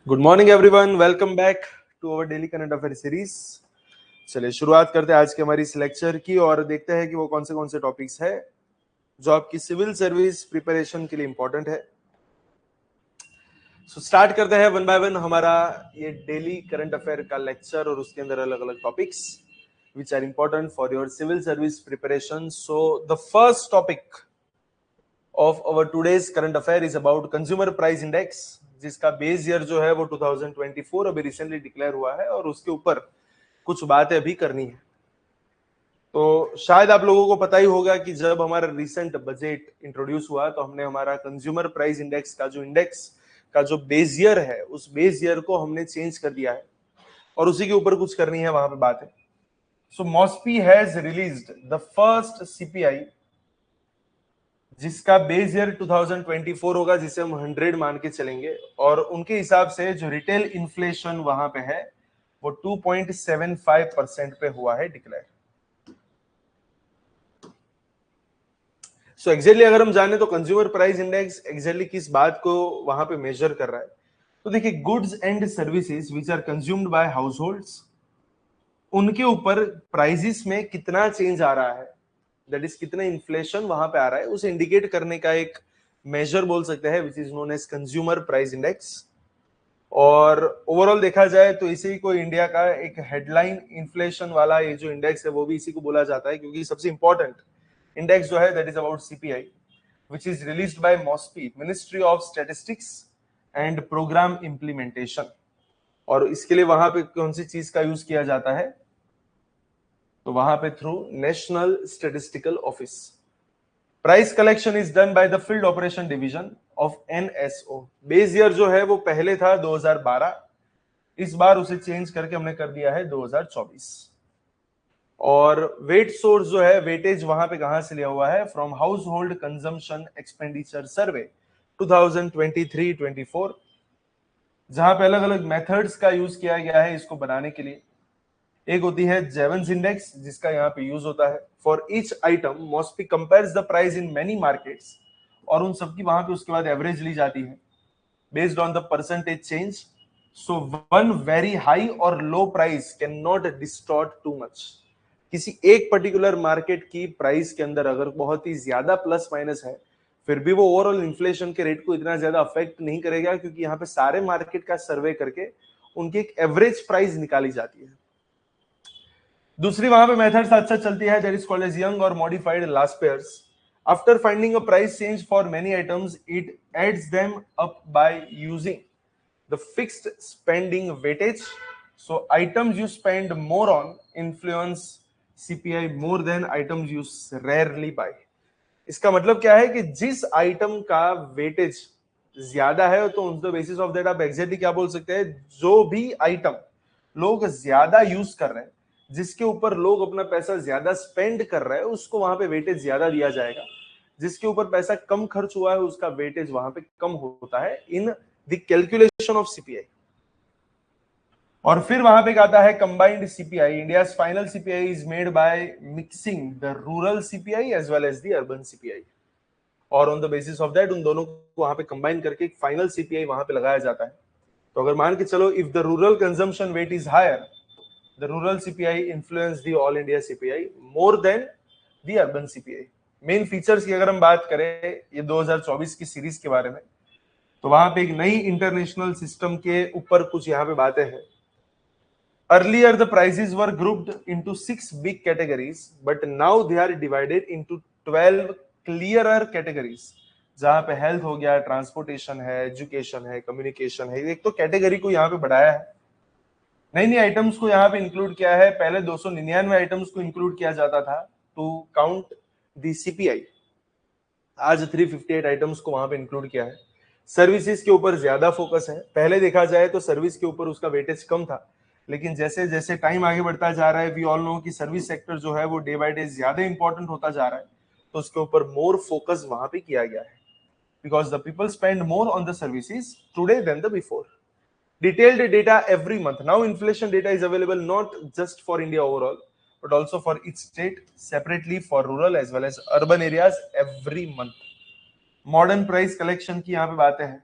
Good morning everyone, welcome back to our daily current affair series. चलिए शुरुआत करते हैं आज के हमारी इस लेक्चर की और देखते हैं कि वो कौन से टॉपिक्स है जो आपकी सिविल सर्विस प्रिपरेशन के लिए इंपॉर्टेंट है। स्टार्ट करते हैं वन बाय वन हमारा ये डेली करंट अफेयर का लेक्चर और उसके अंदर अलग अलग topics which are important for your civil service preparation. So the first topic of our today's current affair is about consumer price index, जिसका बेस ईयर जो है वो 2024 अभी रिसेंटली डिक्लेयर हुआ है और उसके ऊपर कुछ बातें अभी करनी है। तो शायद आप लोगों को पता ही होगा कि जब हमारा रिसेंट बजट इंट्रोड्यूस हुआ तो हमने हमारा कंज्यूमर प्राइस इंडेक्स का जो इंडेक्स का जो बेस ईयर है उस बेस ईयर को हमने चेंज कर दिया है और उसी के ऊपर कुछ करनी है, वहां पे बात है। So MoSPI has released the first CPI जिसका बेस ईयर 2024 होगा, जिसे हम 100 मान के चलेंगे और उनके हिसाब से जो रिटेल इन्फ्लेशन वहां पे है वो 2.75% पे हुआ है डिक्लेयर। सो एग्जैक्टली अगर हम जाने तो कंज्यूमर प्राइस इंडेक्स एग्जैक्टली किस बात को वहां पे मेजर कर रहा है, तो देखिए goods and services which are consumed by households, उनके ऊपर प्राइसेस में कितना चेंज आ रहा है, दैट इज कितना इन्फ्लेशन वहां पे आ रहा है, उसे इंडिकेट करने का एक मेजर बोल सकते हैं which is known as consumer price index. और ओवरऑल देखा जाए तो इसी को इंडिया का एक हेडलाइन इन्फ्लेशन वाला ये जो इंडेक्स है वो भी इसी को बोला जाता है, क्योंकि सबसे इंपॉर्टेंट इंडेक्स जो है that is about CPI which is released by MOSPI, Ministry of Statistics and Program Implementation। और इसके लिए वहां पे कौन सी चीज का यूज किया जाता है, तो वहां पे through national statistical office. Price collection is done by the field operation division of NSO. Base year जो है वो पहले था 2012, इस बार उसे चेंज करके हमने कर दिया है 2024। और वेट सोर्स जो है, वेटेज वहां पे कहां से लिया हुआ है, from house hold consumption expenditure सर्वे 2023-24, जहां पे अलग अलग मेथड्स का यूज किया गया है इसको बनाने के लिए। एक होती है जेवंस इंडेक्स जिसका यहाँ पे यूज होता है for each item MoSPI compares the price in many markets, और उन सबकी वहां पे उसके बाद एवरेज ली जाती है based on the percentage change. So one very high और low price can not distort too much. किसी एक पर्टिकुलर मार्केट की प्राइस के अंदर अगर बहुत ही ज्यादा प्लस माइनस है, फिर भी वो ओवरऑल इन्फ्लेशन के रेट को इतना ज्यादा अफेक्ट नहीं करेगा, क्योंकि यहाँ पे सारे मार्केट का सर्वे करके उनकी एक एवरेज प्राइस निकाली जाती है। दूसरी वहां पे मेथड्स अच्छा चलती है, that is called as Young और modified Laspeyres. After finding a price change for many items it adds them up by using the fixed spending weightage. So items you spend more on influence CPI more than items you rarely buy। इसका मतलब क्या है कि जिस item का weightage ज्यादा है तो on the basis of that आप एग्जैक्टली क्या बोल सकते हैं, जो भी आइटम लोग ज्यादा यूज कर रहे हैं, जिसके ऊपर लोग अपना पैसा ज्यादा स्पेंड कर रहे हैं, उसको वहां पे वेटेज ज्यादा दिया जाएगा। जिसके ऊपर पैसा कम खर्च हुआ है उसका वेटेज वहां पे कम होता है in the calculation of CPI. और फिर वहां पे आता है combined CPI. India's final CPI is made by mixing the rural CPI as well as the urban CPI, और on the basis of that उन दोनों को वहां पे कंबाइन करके एक फाइनल सीपीआई वहां पे लगाया जाता है। तो अगर मान के चलो if the rural consumption weight is higher, the rural CPI influence the all India CPI more than the urban CPI. Main features की अगर हम बात करें ये 2024 की सीरीज के बारे में, तो वहां पे एक नई इंटरनेशनल सिस्टम के ऊपर कुछ यहाँ पे बातें हैं। Earlier the prices were grouped into 6 big categories, but now they are divided into 12 clearer categories, जहां पे हेल्थ हो गया, ट्रांसपोर्टेशन है, एजुकेशन है, कम्युनिकेशन है। एक तो कैटेगरी को यहाँ पे बढ़ाया है, नई नई आइटम्स को यहाँ पे इंक्लूड किया है। पहले 299 आइटम्स को इंक्लूड किया जाता था टू काउंट दी सीपीआई, आज 358 आइटम्स को वहां पे इंक्लूड किया है। सर्विसेज के ऊपर ज्यादा फोकस है। पहले देखा जाए तो सर्विस के ऊपर उसका वेटेज कम था, लेकिन जैसे जैसे टाइम आगे बढ़ता जा रहा है, वी ऑल नो कि सर्विस सेक्टर जो है वो डे बाय डे ज्यादा इंपॉर्टेंट होता जा रहा है, तो उसके ऊपर मोर फोकस वहां पे किया गया है, because the people spend more on the services today than the before. Detailed data every month. Now inflation data is available not just for India overall, but also for each state separately for rural as well as urban areas every month. Modern price collection की यहाँ पे बातें हैं।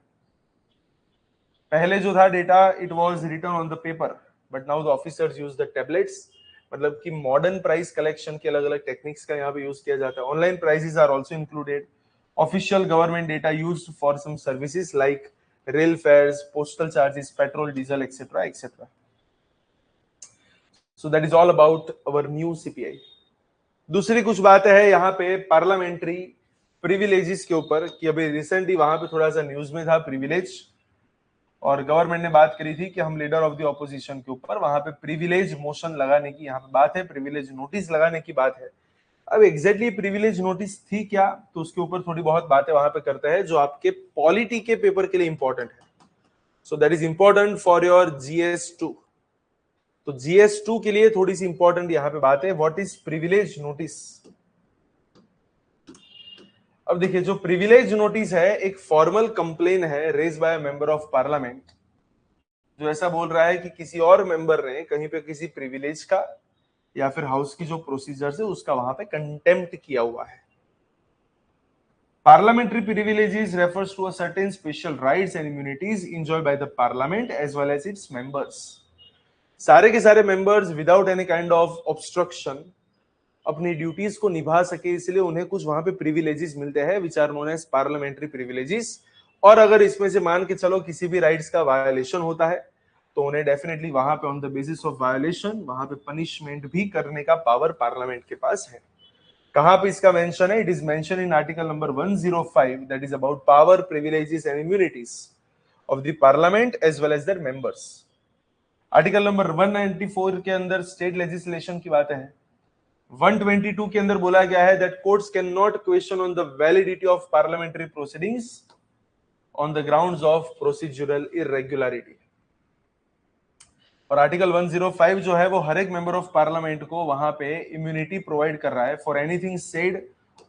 पहले जो था data it was written on the paper, but now the officers use the tablets, मतलब कि मॉडर्न प्राइस कलेक्शन के अलग अलग टेक्निक्स का यहाँ पे यूज किया जाता है. Online prices are also included. Official government data used for some services like rail fares, postal charges, petrol, diesel etcetera etcetera. So that is all about our new CPI. दूसरी कुछ बात है यहाँ पे पार्लियामेंट्री प्रिविलेजेस के ऊपर, कि अभी रिसेंटली वहां पे थोड़ा सा न्यूज में था प्रिविलेज, और गवर्नमेंट ने बात करी थी कि हम लीडर ऑफ द ऑपोजिशन के ऊपर वहां पे प्रिविलेज मोशन लगाने की यहाँ पे बात है, प्रिविलेज नोटिस लगाने की बात है. अब एग्जैक्टली प्रिविलेज नोटिस थी क्या, तो उसके ऊपर थोड़ी बहुत बातें वहां पे करते हैं जो आपके पॉलिटी के पेपर के लिए इंपॉर्टेंट है. So that is important for your GS2. तो GS2 के लिए थोड़ी सी इंपॉर्टेंट यहाँ पे बात है, व्हाट इज प्रिविलेज नोटिस. अब देखिए, जो प्रिविलेज नोटिस है एक फॉर्मल कंप्लेन है raise by member of parliament, जो ऐसा बोल रहा है कि किसी और मेंबर ने कहीं पे किसी प्रिविलेज का या फिर हाउस की जो प्रोसीजर है उसका वहां पे कंटेम्प्ट किया हुआ है. Parliamentary privileges refers to a certain special rights and immunities enjoyed by the parliament as well as its members. सारे के सारे members without any kind of obstruction अपनी ड्यूटीज को निभा सके, इसलिए उन्हें कुछ वहां पे प्रिविलेजेस मिलते हैं which are known as parliamentary privileges. और अगर इसमें से मान के चलो किसी भी राइट्स का वायलेशन होता है तो उन्हें डेफिनेटली वहां पे on the basis of violation वहां पे पनिशमेंट भी करने का पावर पार्लियामेंट के पास है. कहां पे इसका मेंशन है, it is mention in article number 105 that is about power, privileges and immunities of the parliament as well as their members. Article number 194 के अंदर स्टेट लेजिस्लेशन की बातें हैं. 122 के अंदर बोला गया है that courts can not question on the validity of parliamentary proceedings on the grounds of procedural irregularity. और आर्टिकल 105 जो है वो हर एक मेंबर ऑफ पार्लियामेंट को वहां पे इम्यूनिटी प्रोवाइड कर रहा है फॉर एनीथिंग सेड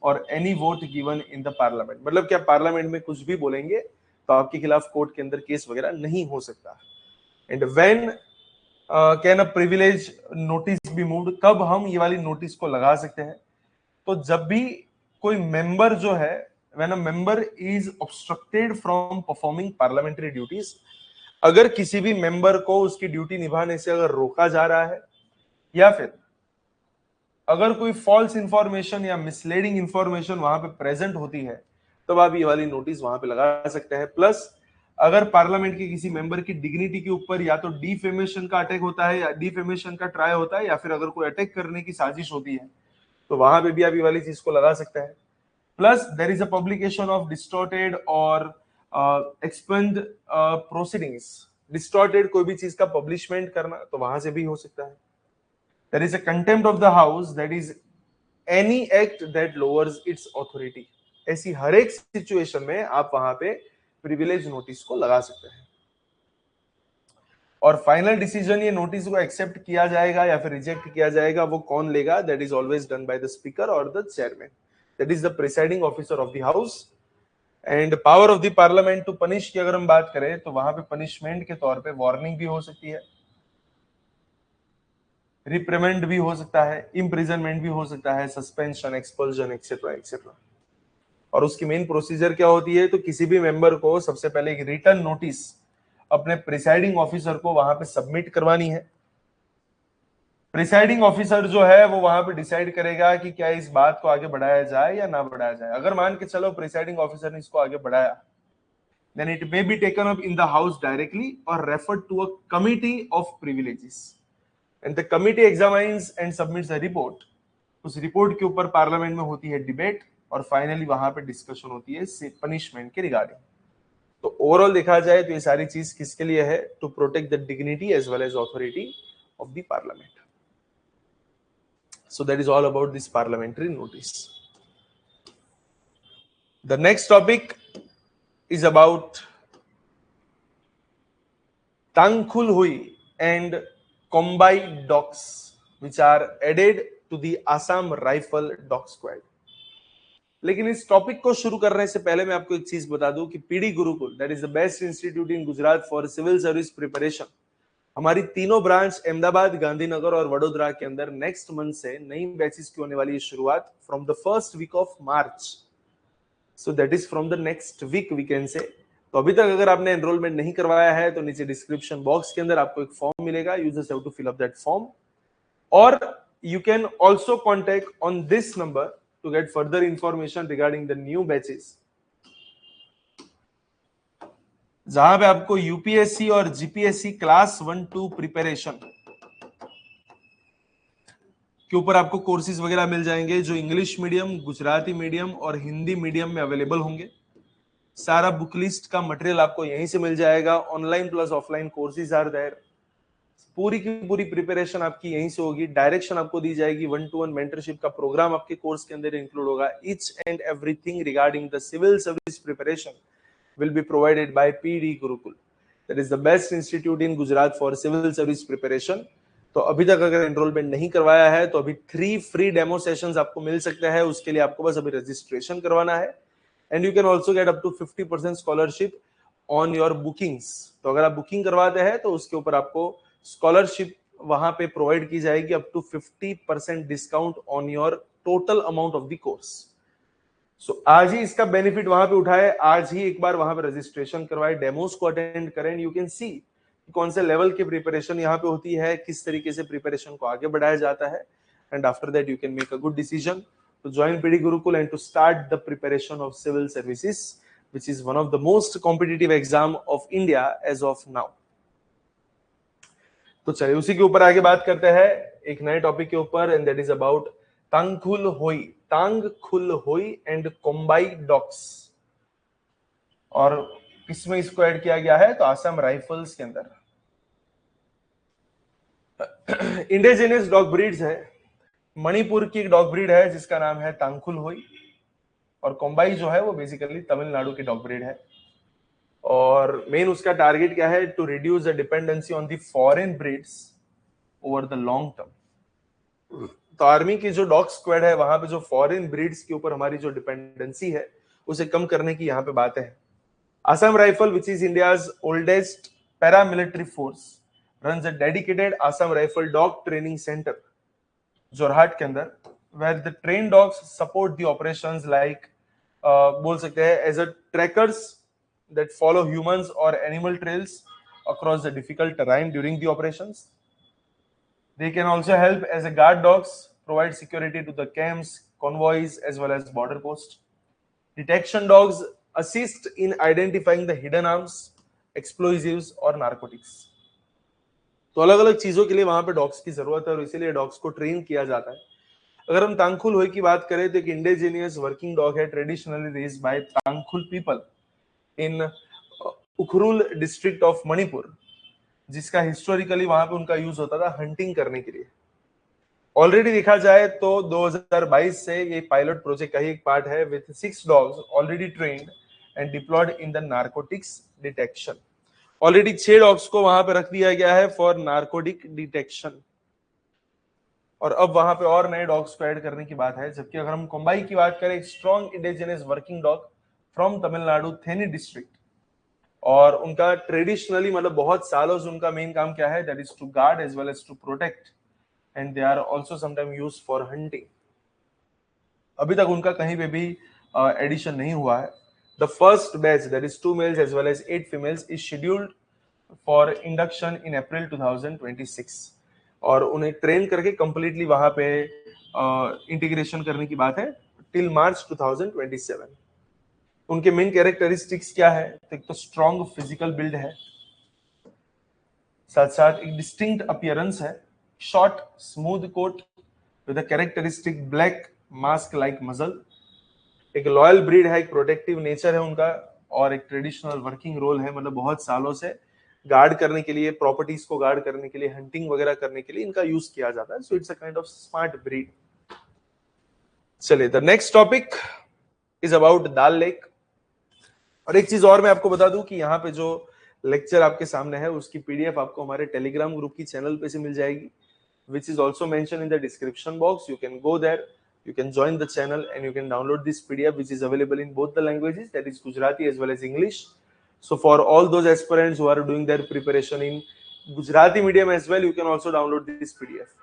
और any vote given in the parliament. मतलब क्या पार्लियामेंट में कुछ भी बोलेंगे तो आपके खिलाफ कोर्ट के अंदर केस वगैरह नहीं हो सकता. And when can a privilege notice be moved, कब हम ये वाली नोटिस को लगा सकते हैं, तो जब भी कोई मेंबर जो है, when a member is obstructed from performing parliamentary duties, अगर किसी भी मेंबर को उसकी ड्यूटी निभाने से अगर रोका जा रहा है या फिर अगर कोई फॉल्स इंफॉर्मेशन या मिसलीडिंग इंफॉर्मेशन वहां पे प्रेजेंट होती है, तब आप ये वाली नोटिस वहां पे लगा सकते हैं. प्लस अगर पार्लियामेंट के किसी मेंबर की डिग्निटी के ऊपर या तो डिफेमेशन का अटैक होता है या डिफेमेशन का ट्राई होता है या फिर अगर कोई अटैक करने की साजिश होती है तो वहां पे भी आप ये वाली चीज को लगा सकते हैं. Plus there is a publication of distorted और एक्सपेंड प्रोसीडिंग्स, डिस्टॉर्टेड कोई भी चीज का पब्लिशमेंट करना, तो वहां से भी हो सकता है. There is a contempt of the house, that is any act that lowers its authority. ऐसी हर एक सिचुएशन में आप वहां पे प्रिविलेज नोटिस को लगा सकते हैं. और फाइनल डिसीजन ये नोटिस को एक्सेप्ट किया जाएगा या फिर रिजेक्ट किया जाएगा वो कौन लेगा, that is always done by the speaker और the chairman, that is the presiding officer of the house. And power of the parliament to punish की अगर हम बात करें तो वहां पे पनिशमेंट के तौर पे वार्निंग भी हो सकती है, रिप्रिमेंड भी हो सकता है, इम्प्रिजनमेंट भी हो सकता है, सस्पेंशन, एक्सपल्जन एक्सेट्रा एक्सेट्रा. और उसकी मेन प्रोसीजर क्या होती है, तो किसी भी मेंबर को सबसे पहले एक रिटर्न नोटिस अपने प्रिसाइडिंग ऑफिसर को वहां पे सबमिट करवानी है. प्रिसाइडिंग ऑफिसर जो है वो वहां पे डिसाइड करेगा कि क्या इस बात को आगे बढ़ाया जाए या ना बढ़ाया जाए. अगर मान के चलो प्रिसाइडिंग ऑफिसर ने इसको आगे बढ़ाया, then it may be taken up in the house directly or referred to a committee of privileges and the committee examines and submits a report. उस रिपोर्ट के ऊपर पार्लियामेंट में होती है डिबेट और फाइनली वहां पे डिस्कशन होती है पनिशमेंट के रिगार्डिंग. तो ओवरऑल देखा जाए तो ये सारी चीज किसके लिए है, to protect the dignity as well as authority of the parliament. So that is all about this parliamentary notice. The next topic is about Tangkhul Hui and Kombai dogs which are added to the Assam Rifle Dog Squad. लेकिन इस topic को शुरू करने से पहले मैं आपको एक चीज बता दूं कि PD Gurukul, that is the best institute in Gujarat for civil service preparation, हमारी तीनों ब्रांच अहमदाबाद, गांधीनगर और वडोदरा के अंदर नेक्स्ट मंथ से नई बैचेस की होने वाली है शुरुआत from the first week of March. So that is from the next week we can say. तो अभी तक अगर आपने एनरोलमेंट नहीं करवाया है तो नीचे डिस्क्रिप्शन बॉक्स के अंदर आपको एक फॉर्म मिलेगा, you just have to fill up that form, और you can also contact on this number to get further information regarding the new batches, जहां पे आपको यूपीएससी और जीपीएससी क्लास 1-2 प्रिपरेशन के ऊपर आपको कोर्सेज वगैरह मिल जाएंगे, जो इंग्लिश मीडियम, गुजराती मीडियम और हिंदी मीडियम में अवेलेबल होंगे। सारा बुक लिस्ट का मटेरियल आपको यहीं से मिल जाएगा। Online plus offline courses are there. पूरी की पूरी प्रिपरेशन आपकी यहीं से होगी। डायरेक्शन आपको दी जाएगी, 1-to-1 मेंटरशिप का प्रोग्राम आपके कोर्स के अंदर इंक्लूड होगा। Each and everything regarding the civil service preparation will be provided by PD Gurukul. That is the best institute in Gujarat for civil service preparation. तो अभी तक अगर एनरोलमेंट नहीं करवाया है तो अभी 3 फ्री डेमो सेशंस आपको मिल सकते हैं। उसके लिए आपको बस अभी रजिस्ट्रेशन करवाना है, and you can also get up to 50% scholarship on your bookings. तो अगर आप बुकिंग करवाते हैं तो उसके ऊपर आपको स्कॉलरशिप वहां पे प्रोवाइड की जाएगी, up to 50% discount on your total amount of the course. So आज ही इसका बेनिफिट वहां पे उठाए, आज ही एक बार वहां पे रजिस्ट्रेशन करवाए, डेमोस को अटेंड करें। यू कैन सी कौन से लेवल की प्रिपरेशन यहाँ पे होती है, किस तरीके से प्रिपरेशन को आगे बढ़ाया जाता है, and after that you can make a good decision to join PD Gurukul and to start the preparation of civil services, which is one of the most competitive exam of India as of now. तो चलिए उसी के ऊपर आगे बात करते हैं एक नए टॉपिक के ऊपर, and that is about Tangkhul होई एंड कोम्बाई डॉग्स। और किसमें इसको ऐड किया गया है? तो आसाम राइफल्स के अंदर। इंडिजिनियस डॉग ब्रीड्स है। मणिपुर की एक डॉग ब्रीड है जिसका नाम है तांगखुल होई, और कोम्बाई जो है वो बेसिकली तमिलनाडु की डॉग ब्रीड है। और मेन उसका टारगेट क्या है? To reduce the dependency on the foreign breeds over the long term. तो आर्मी की जो डॉग स्क्वाड है वहां पे जो फॉरेन ब्रीड्स के ऊपर हमारी जो डिपेंडेंसी है उसे कम करने की यहाँ पे बातें हैं। Assam Rifle, which is India's oldest paramilitary force, runs a dedicated Assam Rifle Dog Training Center, Jorhat के अंदर, where the trained dogs support the operations like बोल सकते हैं as a trackers that follow humans or animal trails across the difficult terrain during the operations. They can also help as a guard dogs, provide security to the camps, convoys, as well as border posts. Detection dogs assist in identifying the hidden arms, explosives और narcotics. तो अलग अलग चीजों के लिए वहां पे dogs की जरूरत है और इसीलिए डॉग्स को ट्रेन किया जाता है। अगर हम तांगखुल होई की बात करें तो एक इंडिजिनियस वर्किंग डॉग है, traditionally raised bye Tangkhul people in Ukhrul district of Manipur, जिसका हिस्टोरिकली वहां पे उनका यूज होता था हंटिंग करने के लिए। ऑलरेडी देखा जाए तो 2022 से ये पायलट प्रोजेक्ट का ही एक पार्ट है, with 6 dogs already trained and deployed in the narcotics detection. Already 6 dogs को वहां पे रख दिया गया है फॉर नार्कोटिक डिटेक्शन, और अब वहां पे और नए डॉग्स को ऐड करने की बात है। जबकि अगर हम कोम्बाई की बात करें, strong indigenous working dog from Tamil Nadu Theni district, और उनका ट्रेडिशनली मतलब बहुत सालों से उनका मेन काम क्या है? That is to guard as well as to protect, and they are also sometimes used for hunting. अभी तक उनका कहीं पे भी एडिशन नहीं हुआ है। The first batch, that is 2 males as well as 8 females, is scheduled for induction in April 2026, और उन्हें ट्रेन करके कंप्लीटली वहां पे इंटीग्रेशन करने की बात है टिल मार्च 2027। उनके मेन कैरेक्टरिस्टिक्स क्या है? तो एक तो स्ट्रॉन्ग फिजिकल बिल्ड है, साथ साथ एक डिस्टिंक्ट अपीयरेंस है, short smooth coat with a characteristic black mask like muzzle, एक लॉयल ब्रीड है, एक प्रोटेक्टिव नेचर है उनका, और एक ट्रेडिशनल वर्किंग रोल है, मतलब बहुत सालों से गार्ड करने के लिए, प्रॉपर्टीज को गार्ड करने के लिए, हंटिंग वगैरह करने के लिए इनका यूज किया जाता है। So it's a kind of smart breed. चलिए the next topic is about Dal Lake. और एक चीज और मैं आपको बता दूं कि यहाँ पे जो लेक्चर आपके सामने है उसकी पीडीएफ आपको हमारे टेलीग्राम ग्रुप की चैनल पे से मिल जाएगी, which is also mentioned in the description box. You can go there, you can join the channel, and you can download this PDF, which is available in both the languages, that is Gujarati as well as English. So for all those aspirants who are doing their preparation in Gujarati medium as well, you can also download this PDF.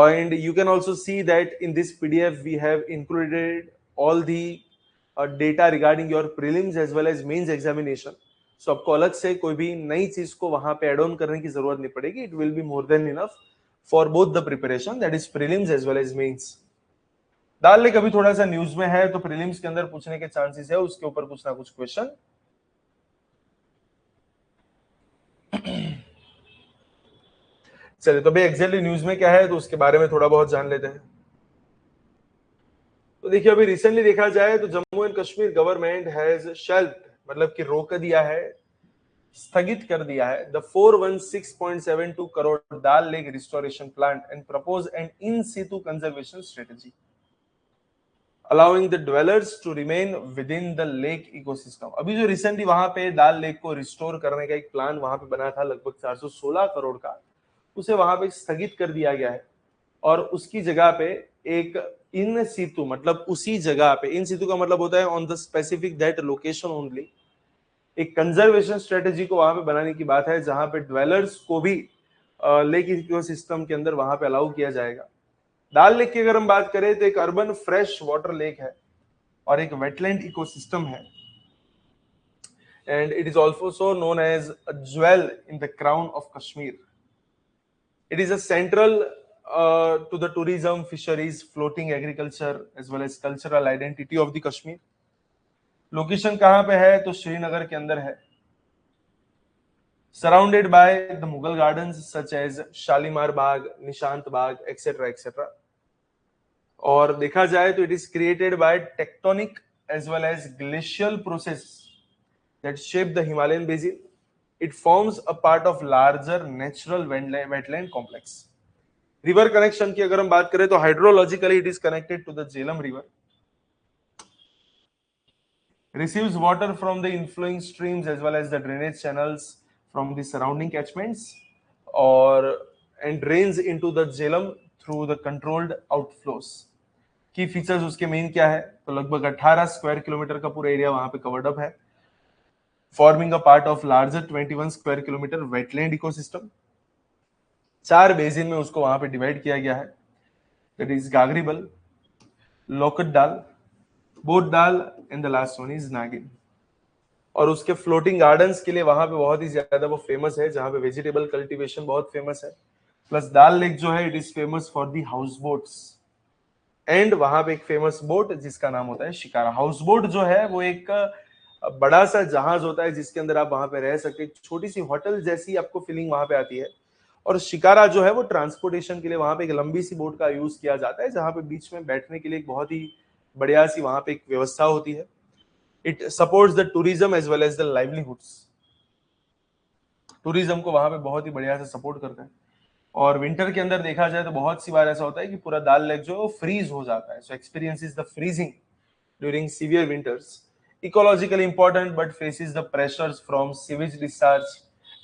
And you can also see that in this PDF we have included all the data regarding your prelims as well as mains examination, so आपको अलग से कोई भी नई चीज को वहां पे एड ऑन करने की जरूरत नहीं पड़ेगी. It will be more than enough for both the preparation, that is prelims as well as mains. Dal lake अभी थोड़ा सा न्यूज में है, तो प्रीलिम्स के अंदर पूछने के चांसेस है उसके ऊपर कुछ ना कुछ क्वेश्चन. चलिए, तो अभी एग्जैक्टली न्यूज में क्या है तो उसके बारे में थोड़ा बहुत जान लेते हैं. तो देखिए, अभी रिसेंटली देखा जाए तो Jammu and Kashmir government has shelved, मतलब कि रोक दिया है, स्थगित कर दिया है the 416.72 crore Dal Lake restoration plant and propose an in situ conservation strategy allowing the dwellers to remain within the lake ecosystem. अभी जो रिसेंटली वहां पे दाल लेक को रिस्टोर करने का एक प्लान वहां पे बना था लगभग 416 करोड़ का, उसे वहां पे स्थगित कर दिया गया है. और उसकी जगह पे एक इन सितु, मतलब उसी जगह पे, इन सितु का मतलब होता है on the specific that location only, एक कंजर्वेशन स्ट्रेटेजी को वहां पे बनाने की बात है, जहां पे ड्वेलर्स को भी लेक इकोसिस्टम के अंदर वहां पे अलाउ किया जाएगा. दाल लेक की अगर हम बात करें तो एक अर्बन फ्रेश वाटर लेक है और एक वेटलैंड इकोसिस्टम है, and it is also known as a jewel in the crown of Kashmir. It is a central to the tourism, fisheries, floating agriculture as well as cultural identity of the Kashmir. Location कहां पे है तो श्रीनगर के अंदर है. Surrounded by the Mughal gardens such as Shalimar Bagh, Nishant Bagh, etcetera etcetera. और देखा जाए तो it is created by tectonic as well as glacial process that shape the Himalayan basin. It forms a part of larger natural wetland complex. River connection की अगर हम बात करें तो hydrologically it is connected to the Jhelum river. Receives water from the inflowing streams as well as the drainage channels from the surrounding catchments, or and drains into the Jhelum through the controlled outflows. की features उसके main क्या है तो लगभग 18 square kilometre का पूरा area वहां पे कवर्ड अप है, forming a part of larger 21 square kilometre wetland ecosystem. 4 basin में उसको वहां पे डिवाइड किया गया है, that is Gagribal, Lokut Dal, Bod Dal and the last one is Nagin. और उसके फ्लोटिंग गार्डन्स के लिए वहां पे बहुत ही ज्यादा वो फेमस है, जहां पे वेजिटेबल कल्टीवेशन बहुत फेमस है. प्लस दाल लेक जो है it is famous for the house boats, and वहां पे एक फेमस बोट जिसका नाम होता है शिकारा. हाउस बोट जो है वो एक बड़ा सा जहाज होता है जिसके अंदर आप वहां पे रह सकते हैं, छोटी सी होटल जैसी आपको फीलिंग वहां पे आती है. और शिकारा जो है वो ट्रांसपोर्टेशन के लिए वहां पे एक लंबी सी बोट का यूज किया जाता है, जहां पे बीच में बैठने के लिए एक बहुत ही बढ़िया सी वहां पे एक व्यवस्था होती है. It supports the tourism as well as the livelihoods. Tourism को वहां पे बहुत ही बढ़िया से सपोर्ट करता है. और विंटर के अंदर देखा जाए तो बहुत सी बार ऐसा होता है कि पूरा दाल लेक जो है वो फ्रीज हो जाता है. So experiences the freezing during severe winters. Ecologically important but faces the pressures from sewage discharge,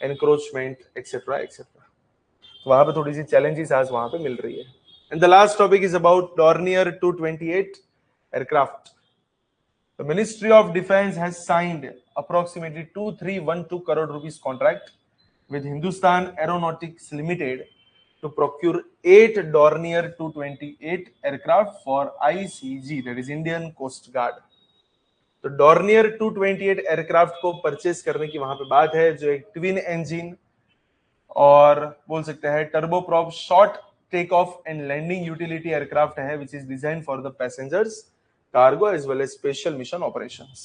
encroachment etcetera etcetera. तो वहां पे थोड़ी सी चैलेंजेस आज वहां पे मिल रही है. And the last topic is about Dornier 228 aircraft. The Ministry of Defence has signed approximately 2312 crore rupees contract with Hindustan Aeronautics Limited to procure 8 Dornier 228 aircraft for ICG, that is Indian Coast Guard. तो Dornier 228 aircraft को purchase करने की वहां पे बात है, जो एक ट्विन इंजन और बोल सकते हैं turboprop short take off and landing utility aircraft है, which is design for the passengers, cargo as well as special mission operations.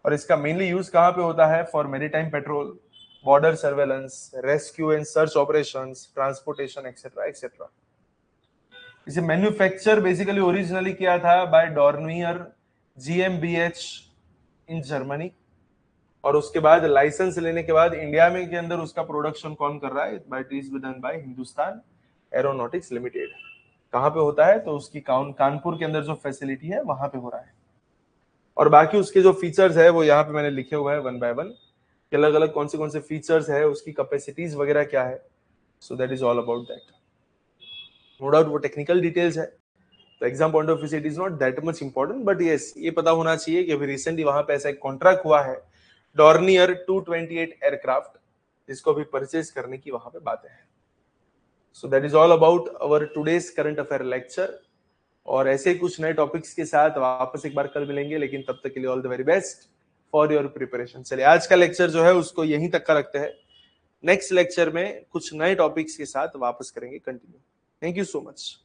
और इसका मेनली यूज कहां पे होता है for maritime patrol, border surveillance, rescue and search operations, transportation etcetera etcetera. इसे manufacture basically originally किया था by Dornier GmbH in Germany, और उसके बाद लाइसेंस लेने के बाद इंडिया में के अंदर उसका प्रोडक्शन कौन कर रहा है, but is done by Hindustan aeronautics limited. कहां पे होता है तो उसकी कानपुर के अंदर जो फैसिलिटी है वहां पे हो रहा है. और बाकी उसके जो फीचर्स है वो यहाँ पे मैंने लिखे हुए हैं वन बाय वन, अलग अलग कौन से फीचर्स है, उसकी कैपेसिटीज वगैरह क्या है. So that is all about that. No doubt वो टेक्निकल डिटेल्स है, तो एग्जाम पॉइंट ऑफ व्यू से it is not that much important, but yes ये पता होना चाहिए कि अभी रिसेंटली वहां पे ऐसा एक कॉन्ट्रैक्ट हुआ है डॉर्नियर 228 एयरक्राफ्ट, जिसको भी परचेज करने की वहां पे बातें हैं. So that is all about our today's current affair lecture. और ऐसे ही कुछ नए टॉपिक्स के साथ वापस एक बार कल मिलेंगे, लेकिन तब तक के लिए all the very best for your preparation. चलिए आज का लेक्चर जो है उसको यहीं तक का रखते हैं, नेक्स्ट लेक्चर में कुछ नए टॉपिक्स के साथ वापस करेंगे continue. Thank you so much.